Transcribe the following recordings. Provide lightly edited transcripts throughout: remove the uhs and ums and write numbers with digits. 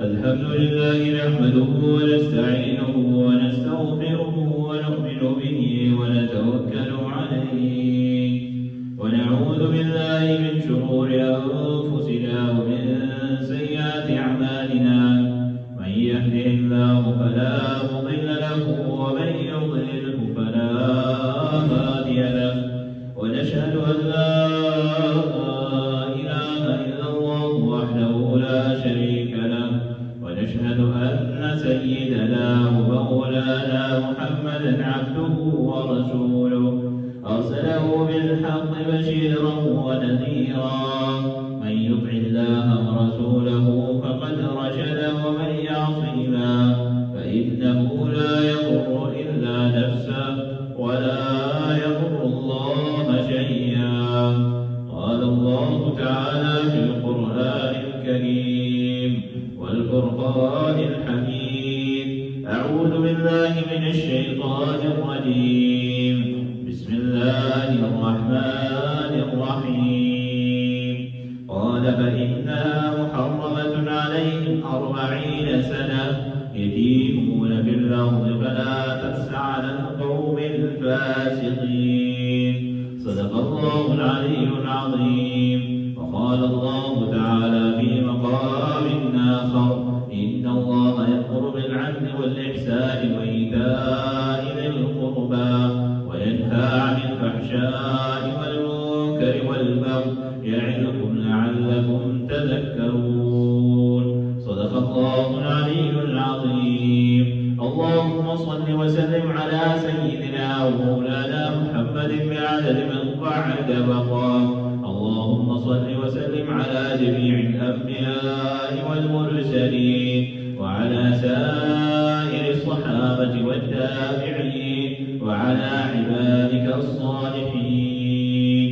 الحمد لله نحمده ونستعينه ونستغفره ونؤمن به ونتوكل عليه ونعوذ بالله من شرور أنفسنا ومن سيئات أعمالنا من يهده الله فلا مضل له ومن يضلله فلا هادي له ونشهد أن لا إله إلا الله وحده لا شريك له ونشهد أن سيدنا ومولانا محمدا عبده ورسوله أرسله بالحق بشيرا ونذيرا من يطع الله ورسوله فقد رشد ومن يعصيهما فإنه لا يضر إلا نفسه ولا يضر الله شيئا. قال الله تعالى في القرآن الكريم والفرقان الحميد: أعوذ بالله من الشيطان الرجيم. بسم الله الرحمن الرحيم. قال: فإنها محرمة عليهم 40 سنة يتيهون في الأرض فلا تأس على القوم الفاسقين. صدق الله العلي العظيم. وقال الله تعالى في مقام آخر: إن الله يأمر بالعدل والإحسان وإيتاء ذي القربى وينهى عن الفحشاء والمنكر والبغي يعظكم لعلكم تذكرون. صدق الله العلي العظيم. اللهم صل وسلم على سيدنا ومولانا محمد بعدد من قعد وقام. اللهم صل وسلم على جميع الأنبياء والمرسلين وعلى سائر الصحابة والتابعين وعلى عبادك الصالحين.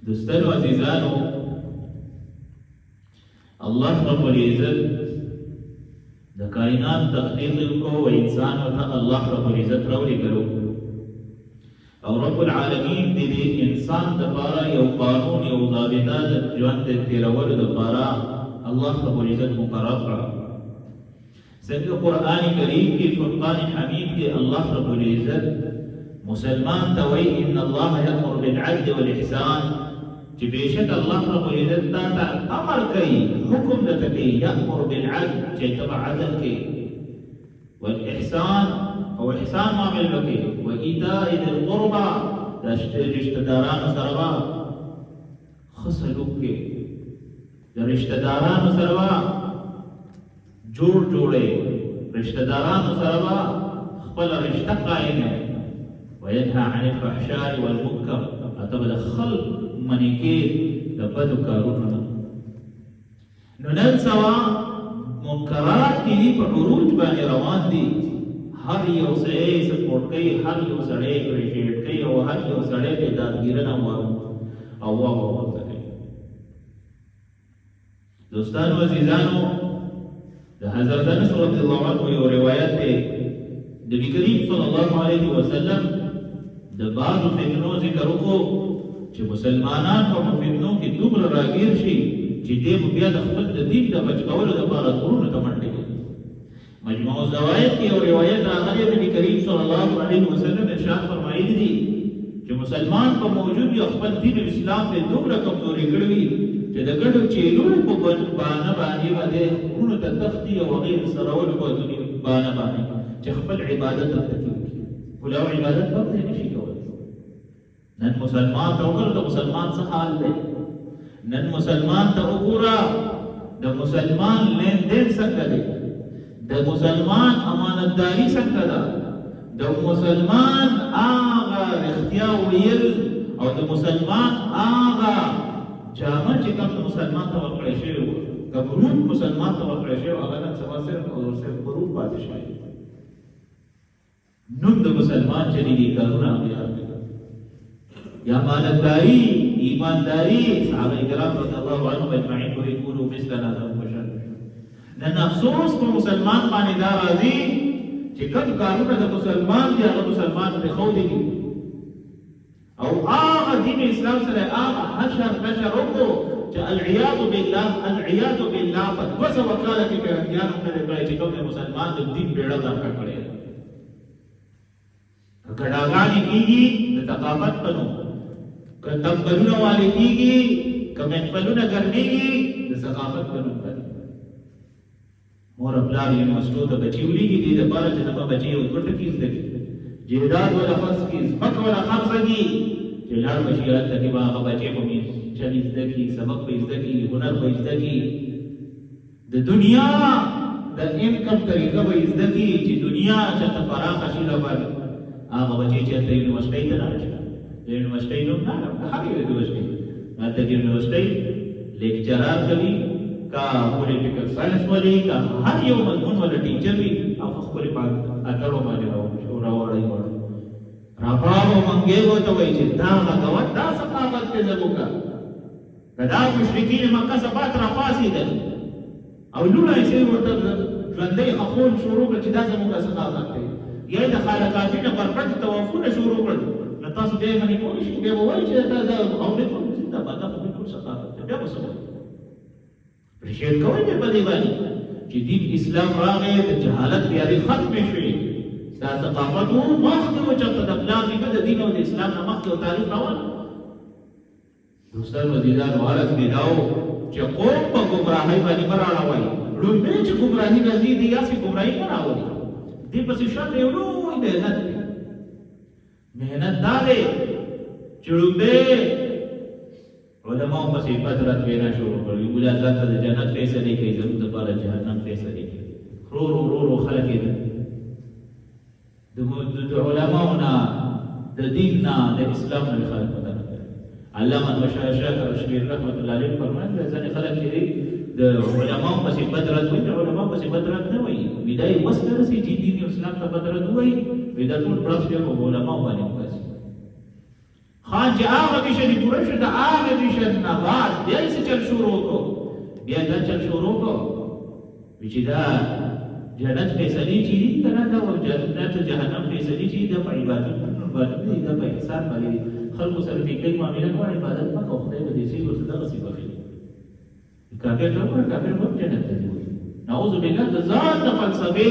دوستانو عزیزانو، الله رب العزت د کائنات تخلیق کو و انسان ته الله رب العزت راوړي ګرو او رب العالمین دې انسان د لپاره یو قانون یو ضابطه د ژوند د تیرولو لپاره الله رب العزت مقرر کړ. څنګه قرآن کریم کې فرقان حمید کې الله رب العزت مسلمان ته وایي: ان الله یأمر بالعدل والإحسان، چې بېشک الله رب العزت تا ته امر کوي، حکم درته کوي، یأمر بالعدل چې تبع عدل کې، والإحسان او احسان معامل وکړي، وإيتاء ذي القربى د رشتہ دارانو سره به ښه سلوک کوي، د رشتہ دارانو سره به جوړې رشتہ دارانو سره به خپل رشتہ قائمه، وينهى عن الفحشاء والمنکر ته به د خلق منې کې د بدو کارونو نه. نو نن سبا منکرات چې دي په عروج باندې روان دي، هر یو سړی سپورټ کوي، هر یو سړی اپریشیټ کوي او هر یو سړی په دادګیرنه او ورته کوي. دوستانو عزیزانو، د حضرت انس رضی الله عنه یو روایت دی، د نبی کریم صلی الله علیه وسلم د بعضو فتنو ذکر وکړو چې مسلمانان په فتنو کې دومره راګیر شي چې دې بیا د خپل د دین د بچ کولو لپاره کورونو ته منډې کوي. مجموع الزوائد کې یو روایت راغلی، نبی کریم صلی الله علیه وسلم ارشاد فرمایلی دي چې مسلمان په موجود یو خپل دین اسلام ته دومره کمزوري کړی وي چې د ګډو چیلو په بانه باندې باندې کورونو ته تختی او غیر سرول په دنیا بانه باندې چې خپل عبادت ته کوي، ولو عبادت به نشي کولی. نن مسلمان ته وګوره د مسلمان څه حال دی، نن مسلمان ته وګوره د مسلمان لین دین څنګه دی، د مسلمان امانتداري څنګه ده، د مسلمان هغه رښتیا ویل او د مسلمان هغه جامه چې کوم مسلمان ته ورکړی شوی و، که برود مسلمان ته ورکړی شوی هغه نن سبا صرف او صرف برود پاتې شوی. نوم د مسلمان چې دي کارونه اغیار دي یا امانتداري، ایمانداري. صحابه کرام رضی الله عنهم اجمعین کوي کولو مثل هذا البشر. نن افسوس په مسلمان باندې دا راځي چې کوم کارونه د مسلمان دي هغه مسلمان په خو دي او هغه دین اسلام سره هغه حشر بشر وکړو چې چې العیاذ بالله په 200 کاله کې پیرانیانو کړی کړی چې کوم مسلمان د دین بیړه درکړه کړی کډاګانې کېږي د ثقافت په نوم که تمبلونه والې کېږي که محفلونه ګرمېږي د ثقافت په نوم باندې مور پلار یونیورسټو ته بچي ولیږي دې دپاره چې زما بچي یو کوټه کې زده کړي جهداد ولا خرڅ کړي ځمکه ولا خرڅه کړي چې لاړ به شي هلته کې به هغه بچی به چلې زده کړي سبق به زده کړي هنر به زده کړي د دنیا د انکم طریقه به زده کړي چې دنیا چېرته پراخه شي لپاره هغه بچی چېرته یونیورسټۍ ته لاړ شي د یونیورسټۍ نوم نه هغه یونیورسټۍ هلته کې یونیورسټۍ لیکچرار کوي کا پولیټیکل ساینس والی کا هر یو مضمون والا ټیچر وي او خپل پاک اتړو باندې راوړی راپاو منګې وته وایي چې دا غوت دا ثقافت ته زموږه دا مشرکین مکه سبات راپاسېدل او لوڼه یې چې ورته ژوندی خخول شروع کړ چې دا زموږه ثقافت دی یا د خالقاتي نه پر پټ توافونه شروع کړل نو تاسو بیا یې منې کولی شئ بیا به وایي چې دا اورېدل دا به دا خو بالکل ثقافت دی بیا به څه وایي پرېشیر کوئ بیا په دې باندې چې دین اسلام راغی د جهالت تیارې ختمې شوې دا ثقافت و مخکې و چېرته د پلار نیکه د دین او د اسلام نه مخکې و تاریخ روان دوستان عزیزانو عرض مې دا و چې قوم په ګمراهۍ باندې مه راړوئ لومړی چې ګمراهي راځي دې یاسې ګمراهي مه راولي دې پسې شاته یو لوی محنت دی محنت دا دی چې لومړی علماو پسې بدرت وینا شروع کړي مولا ځان ته د جنت فیصلې کوي زموږ دپاره جهنم فیصلې کوي ورو خلک یې د علماو نه د دین نه د اسلام نه خلک مدرک کړي علامه شاکر شبیر رحمت الله علیه فرمایي ځینې خلک چې د علماو پسې بدرت وایي د علماو پسې بدرت نه وایي وي دا یې وس نه رسي چې دین اسلام ته بدرت وایي وي دا ټول پړس بیا په علماو باندې وباسي خان چې هغه ویشن پوره شو د هغه ویشن نه بعد بیا یې څه چل شروع کړو بیا دا چل شروع کړو چې دا جنت فیصلې چې دي که نه دا جنت جهنم فیصلې چې دي دا په عبادتونو باندې دي دا په احسان باندې دي خلکو سره نیکۍ معامله کوه عبادت مه کوه خدای به دې سي ورته دغسې بخښي کافر ته وګوره کافر به هم جنت ته ځي نعوذ بالله د ځان نه فلسفې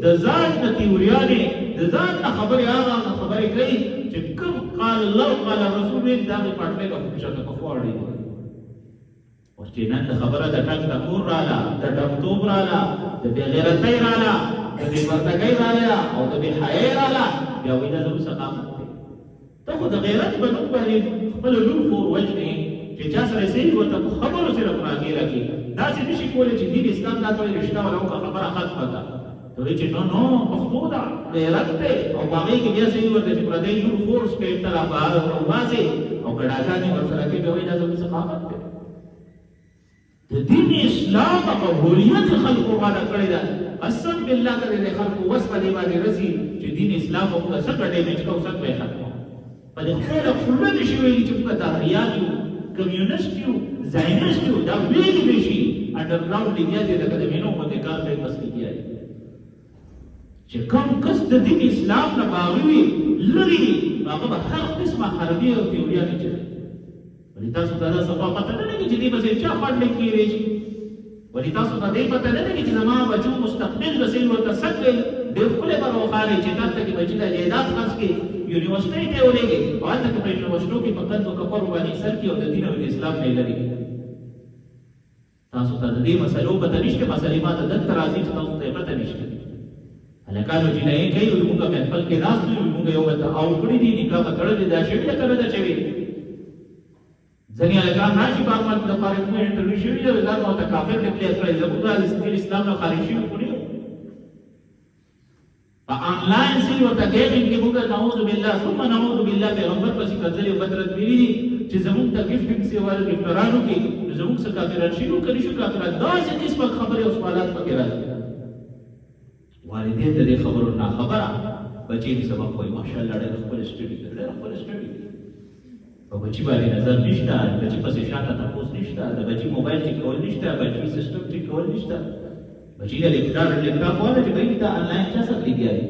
د ځان نه تیوریانې د ځان نه خبرې هغه خبرې کوي چې کوم قال الله قال رسول ویل د هغې پټلۍ به شاته پخوا اړېږي اوس چې نن د خبره د ټنګ ټکور راله د ډمتوب راله د بېغیرتۍ راله د بېپردګۍ راله او د بېحیایۍ راله بیا وایي دا زموږ ثقافت دی ته خو د غیرت په نوم باندې خپله لور خور وژنې چې چا سره یې صحیح ورته په خبرو صرف راګیره کړي داسې نه شي کولی چې دین اسلام دا ته وایي رشته ولا وکړه خبره ختمه ده ته وایي چې نو پښتو ده غیرت دی او په هغې کې بیا صحیح ورته چې پردی لور خور سپېټ ته راوباسې او کډاګانې ورسره کوي بیا وایي دا زموږ ثقافت دی د دین اسلام قبولیت خلقو باندې کړی ده قسم بالله که د خلقو وس په دې باندې رسي چې دین اسلام موږ څنګه ډیمیج کوو څنګه یې ختموو په دې خپله خوله نه شي ویلي چې موږ دهریان یو کمیونسټ یو زاینسټ یو دا ویلي به شي انډرګراونډ لګیا دی لکه د وینو باندې کار کوي بس لګیا دی چې کوم کس د دین اسلام نه باغي وي لرې هغه به هر قسمه حربي او تیوریانې چلوي ولې تاسو ته دا صفا پته نه لګي چې دې بسې چا فنډینګ کېدی شي ولې تاسو ته دې پته نه لګي چې زما بچو مستقبل بسې ورته څنګه ډېر ښکلی به روښانه چې دلته کې بچي ته جایداد خرڅ کړي یونیورسټۍ ته یې ولېږي او هلته کې په یونیورسټو کې په قندو کپرو باندې سر کړي او د دین او د اسلام نه یې لرې تاسو ته د دې مسلو پته نشته مسلې ما ته دلته راځي چې تاسو ته یې پته نشته هلکانو جنایي کوي وایي مونږ محفل کې ناست یو مونږ یو بل ته آوټ کړي دي نکاح به تړلې دا شوي ده که نه ده شوې ځینې هلکان راشي په عمل لپاره موږ انټرویو شوي ده ځان ما ورته کافر ډکلیر کړی زموږ اسلام نه خارج شوي خو نه یو په آنلاین سي ورته ګیمینګ کې موږ نعوذ بالله ثم نعوذ بالله پیغمبر پسې کتلې او بدرت ویلي دي چې زموږ ته ګفټینګ سیوال ګفټرانو کې زموږ څخه کافران شي نو کلی شو کافران داسې قسمه خبرې او سوالات پکې راځي والدین د دې خبرو نه خبره بچی دې سبق وایي ماشاءالله ډېر خپل سټډي کوي ډېر خپل سټډي په بچی باندې نظر نشته بچی پسې شاته تپوس نشته د بچی موبایل ټیک کول نشته بچی سیسټم ټیک کول نشته بچی د لیپټاپ والا چې بهي دا آنلاین چا سره لګیا دی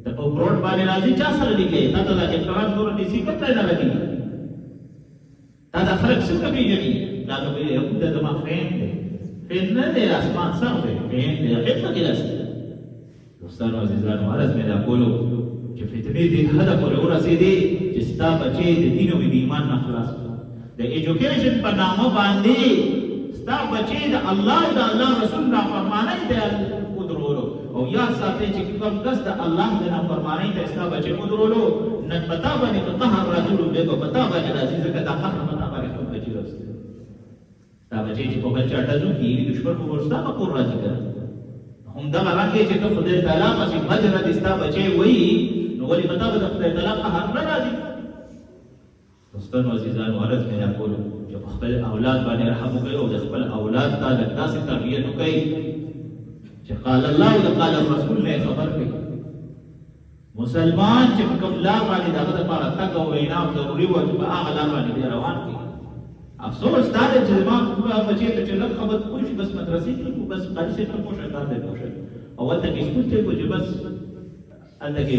ته په برود باندې راځي چا سره لګیا تا ته د اقتران نور دې سي کته نه لګي تا دا خلک څنګه پیژني دا به یو د زما فین دی فین نه دی اسمان سر دی فین دی فین نه کېږي دوستانو عزیزانو عرض مې دا کولو چې فتنې دې حد پورې ورسېدې چې ستا بچې د دین او د ایمان نه خلاص د ایجوکیشن په نامه باندې ستا بچې د الله او د الله رسول نافرمانۍ ته ودرولو او یاد ساتئ چې کوم کس د الله د نافرمانۍ ته ستا بچې ودرولو نن پتا باندې که قهر راځي نو بیا به پتا باندې راځي ځکه دا قهر پتا باندې خپل بچې راځي ستا بچې چې په بل چا ډزو کېږي دشمن خو ورستا په کور راځي که همدغه رنګ چې ته خدای تعالی پسې مجر دې ستا بچې وایي نو ولې پتا به د خدای تعالی قهر نه راځي دوستانو عزیزانو عرض مې دا کولو چې په خپل اولاد باندې رحم وکړئ او د خپل اولاد ته د داسې تربیت وکړئ چې قال الله او قال الرسول نه خبر کړي مسلمان چې په کوم لار باندې دغه لپاره تګ او وینا ضروري وو چې په هغه لار باندې روان کړي افسوس دا دی چې زما بچې ته چې لږ خبر پوه شي بس مدرسې ته بس قاري صاحب ته پوه شي کار دی پوه شي او هلته کې سکول ته چې بس هلته کې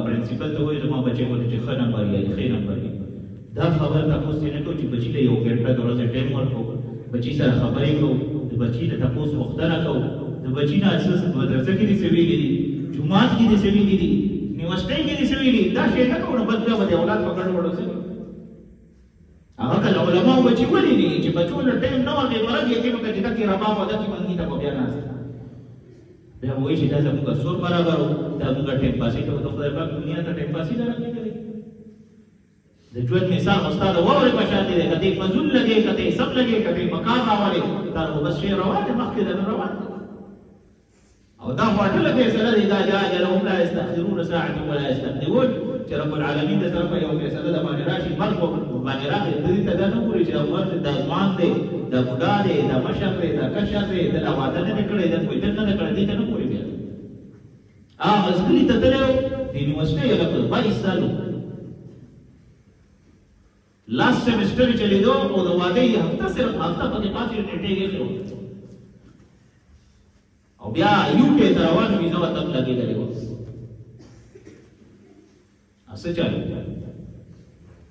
پرنسپل ته وایي زما بچې ولې چې ښه نمبر یا ښه نمبر دا خبر تاسو نه کوو چې بچی له یو ګنټه د ورځې ټایم ورکړو بچی سره خبرې کوو د بچی له تاسو وختونه کوو د بچی نه اساس مدرسې کې دي سوي دي جمعات کې دي سوي دي یونیورسيټي کې دي سوي دي دا شی نه کوو بس بیا د اولاد په ګډ وډو سي هغه کله علماء بچی ولې دي چې بچو له ټایم نه ورغی مرګ یې کې مکه چې دا کې ربا او دا کې منګي ته بیا نه بیا وایي چې دا زموږ سور برابر دا موږ ټایم پاسې کوو د خدای پاک دنیا ته ټایم پاسې نه راځي د ژوند مثال استاد وره په شان دي کته فزول لګي کته سب لګي کته مکان راوړي دا بس شی روان دي مخکې ده روان او دا هوټل فیصله دی دا جاء لهم لا يستأخرون ساعة ولا يستقدمون چې رب العالمین د طرفه یو فیصله د باندې راشي مرګ باندې راغلی دې ته دا نه ګوري چې عمر د ځوان دی د بوډا دی د مشر دی د کشر دی د واده نه کړی د کوئی نه کړی دې ته نه ګوري بیا مسکلی ته تلو د یونیورسيټي یو په 22 سالو لاست سیمسټر چلی دو او د واده یې هفته صرف هفته پکې پاتې نیټه کې شو او بیا یو کې تر روانو ویزا وته لګېدلې و اسه چالو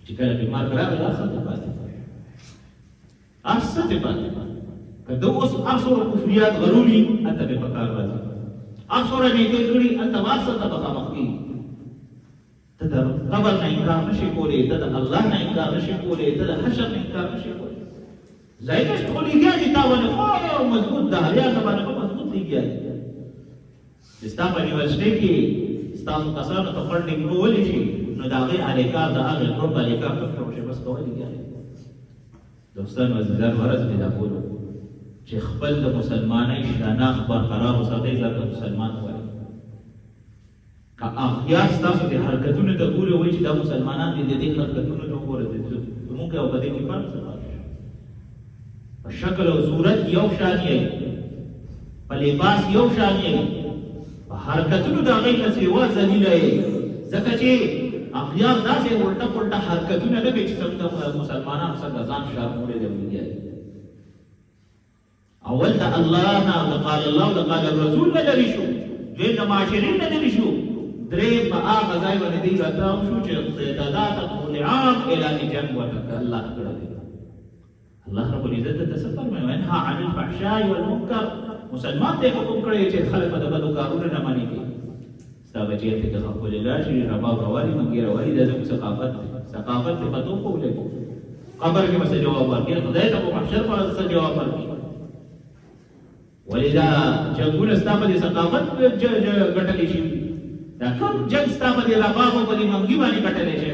چې کله بیمار راغی اسه ته پاتې کله اوس اصل کفریات غروري انت به پکار راځي اصل نه دې کړی انت واسطه ته مخکې ته د قبر نه انکار نشي کولی ته د الله نه انکار نشي کولی ته د حشر نه انکار نشي کولی زایدش خلیګیا دي تاونه او مضبوط ده یا نه باندې مضبوط لګیا دي ستا په یونیورسيټي کې ستاسو کسانو ته فنډینګ کولای شي نو دا غي الیکار د هغه ګروپ الیکار ته پروژه بس کولای کیږي دوستانو عزیزان ورځ دې دا کولو چې خپل د مسلمانۍ شناخت برقرار وساتئ ځکه مسلمان وایي اخیار ستاسو د حرکتونو ته ګوري وایي چې دا مسلمانان دي د دې حرکتونو ته ګوري موږ یو بده کې فرق څه په شکل او صورت یو شان یې په لباس یو شان یې په حرکتونو د هغې نه سیوا ذلیله یې ځکه چې اخیار داسې الټه پلټه حرکتونه نه کوي چې څنګه مسلمانان څنګه ځان شارمولی دی ویلي اول د الله نه قال الله او قال الرسول نه لرې شو دویم د معاشرې نه لرې شو دریم په هغه ځای باندې دی راته شو چې استعدادات ټول عام اعلان جنګ ورته الله کړی الله رب العزت ته څه فرمایي وانها عن الفحشاء والمنکر مسلمان ته حکم کړی چې خلک د بدو کارونو نه مني کی ستا بچی ته خپل لاشي رباب رواري مګیر رواري د زموږ ثقافت په پتو کولې قبر کې مسله جواب ورکړي خدای ته په محشر پر څه جواب ورکړي ولذا جنگونه ستا په ثقافت ګټلې شي دا کوم جنگ ستا په رباب او په منګي باندې ګټلې شي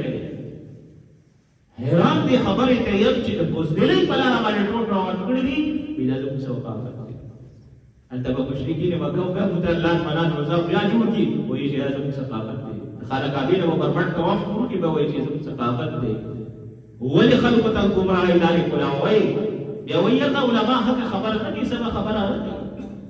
حیران دي خبرې ته یو چې د بوزدلې په لاره باندې ټول روان کړی دي بیا زموږ ثقافت انت به مشرکین مکه او متعلق منان روزه بیا جوړ کی وایي چې زموږ ثقافت دی خلک ابي له بربند طواف کوي به وایي چې زموږ ثقافت دی ولې خلق ته ګمراهي لارې کولاوي بیا وایي دا علما حق خبره نه دي سبا خبره ورته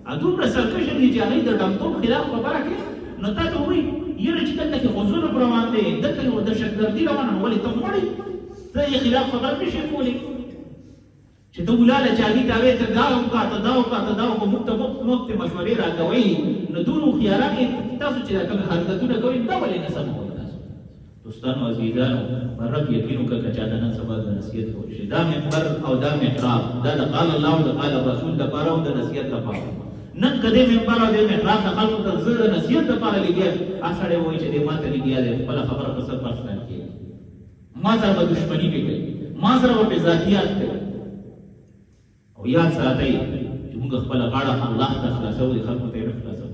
اته سرکشه دي چې هغه د دمتو خلاف خبره کوي نو تاسو وایي یره چې دلته کې حضور روان دي دلته یو د شکردي روان ولې ته وایي ته یې خلاف خبره نشي کولی چې ته ولاله چالي تاوي ته داو کا کو مخت مشورې راکوي نو دونو خيارات تاسو چې کوم حرکتونه کوي دا ولې نه سم وایي تاسو دوستانو عزیزانو رب یقین وکړه که چاته نن سبا د نصیحت وشي دا منبر او دا محراب دا د قال الله او د قال الرسول لپاره او د نصیحت لپاره نن کدی منبر او د محراب د خلکو ته زه د نصیحت لپاره لګیا اسړې وایي چې دې ماته لګیا دی خپل خبره په سر پرسنل کېږي ما سره به دشمني کوي ما سره به ذاتيات کوي او یاد ساتئ چې موږ خپل غاړه الله ته خلاصو دي خلکو ته خلاصو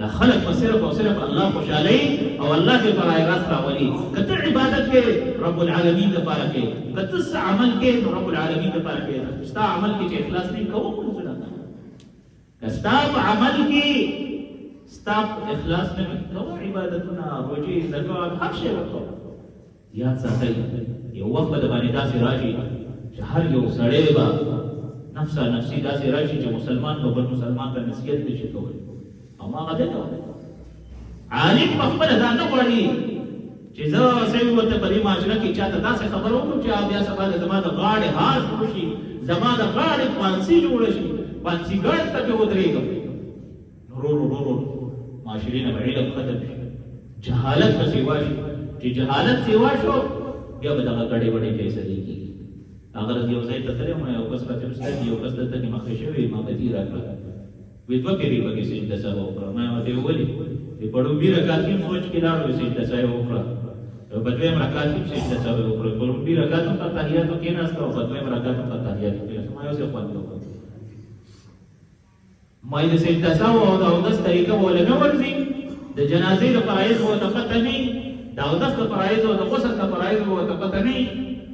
دا خلق په صرف او صرف الله خوشالي او الله دې برای راست راولي کته عبادت کې رب العالمین لپاره کې کته عمل کې رب العالمین لپاره کې ستا عمل کې چې اخلاص نه کوو څه کستا عمل کې ستا اخلاص نه کوو عبادتونه روزي زکات هر شی وکړو یاد ساتئ یو وخت د باندې داسې راشي چې هر یو سړی به نفسي داسې راشي چې مسلمان به بل مسلمان ته نصیحت نشي کولی او ما غده عالم په خپل دا نه غواړي چې زه سوي ورته په دې معاشره کې چاته داسې خبر وکړم چې بیا سبا د زما د غاړې حال جوړ شي زما د غاړې پانسي جوړ شي پانسي ګړ ته به ودرېږم رو معاشرې نه به علم ختم شي جهالت به سیوا شي چې جهالت سیوا شو بیا به دغه ګډې وډې فیصلې کېږي اگر یو ځای ته تللی یو کس راته استاد یو کس دلته کې مخکې شوی ما به دې راکړه دوه پیری پکې سجده سره وکړه ما ته ویلي چې په ډوبې رکعت کې سوچ کې لاړو سجده سره وکړه په دویم رکعت کې سجده سره وکړه په ډوبې رکعت ته تحیات کې نه استو په دویم رکعت ته تحیات کې ما یو څه خوند وکړ ما دې سجده سره او دا د طریقه ولنه ورزي د جنازې د فرایض او د فتنې دا د فرایض او د غسل د فرایض او د فتنې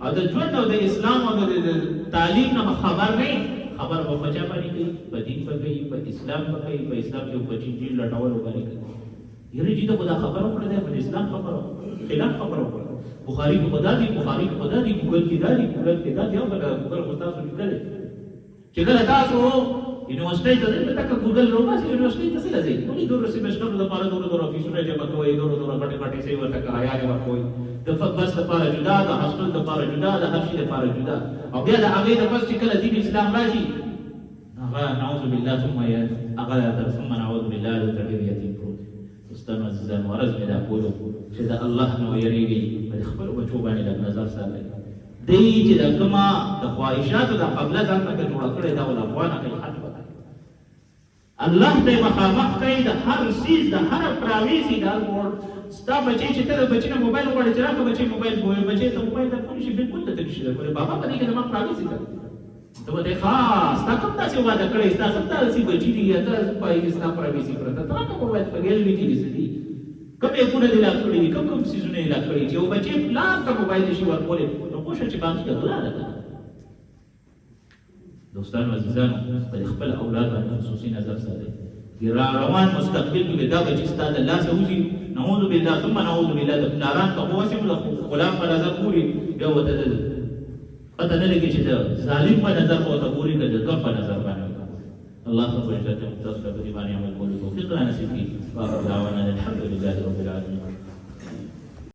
او د ژوند او د اسلام او د تعلیم نه خبر نه خبر په بچا باندې کوي په دین په کوي په اسلام په کوي په اسلام کې په چینجی لټول باندې کوي یره چې دا خدا خبره کړې ده په اسلام خبره خلاف خبره کړه بخاری کو خدا دی ګوګل کې دا دی او په ګوګل کو تاسو لیکل چې کله تاسو یونیورسيټي ته ځئ تک ګوګل روباسي یونیورسيټي ته څه ځئ ولې دوه سیمستر د لپاره دوه افیسونه جمع کوي دوه پټه سي ورته کرایا ورکوي د بس لپاره جدا د هاستل لپاره جدا د هر شي لپاره جدا او بیا د هغه د بس چې کله دین اسلام راشي هغه نعوذ بالله ثم نعوذ بالله د تربیت پروت استاد عزیزان ورځ مې دا کولو چې د الله نو یریږي په خپل بچو باندې د نظر ساتي دی چې د کما د خواهشاتو د قبله ځان ته جوړ کړی دا ول افغانه کوي حد الله ته مخامخ کوي د هر سیز د هر پراویزي د ورډ ستا بچی چې ته بچی نه موبایل وړي چې راکه بچی موبایل ګوي بچی ته موبایل ته کوم شي بالکل ته تکشي ده بابا په دې کې زما پراویزي ده ته وته خاص تا کوم تاسو واده کړی تاسو تاسو بچی دی یا تاسو پای کې ستا پراویزي پرته تا کوم موبایل په ګل ویډیو دي سدي کوم یو کونه دی لا کړی کوم سيزونه لا کړی چې او بچی پلان ته موبایل شي ورکول نو کوشش چې باندې غلا ده دوستانو عزیزانو په خپل اولاد باندې خصوصي نظر ساتئ روان مستقبل کې دا بچی ستاسو الله سوزي نعوذ بالله ثم نعوذ بالله د ناران ته واسم غلام په نظر پوری بیا وته پته نه لګی چې ظالم په نظر وته پوری کړه د په نظر باندې الله رب العزت متصل په دی باندې عمل کول توفیق نصیب کړي واخر دعوانا الحمد لله رب العالمین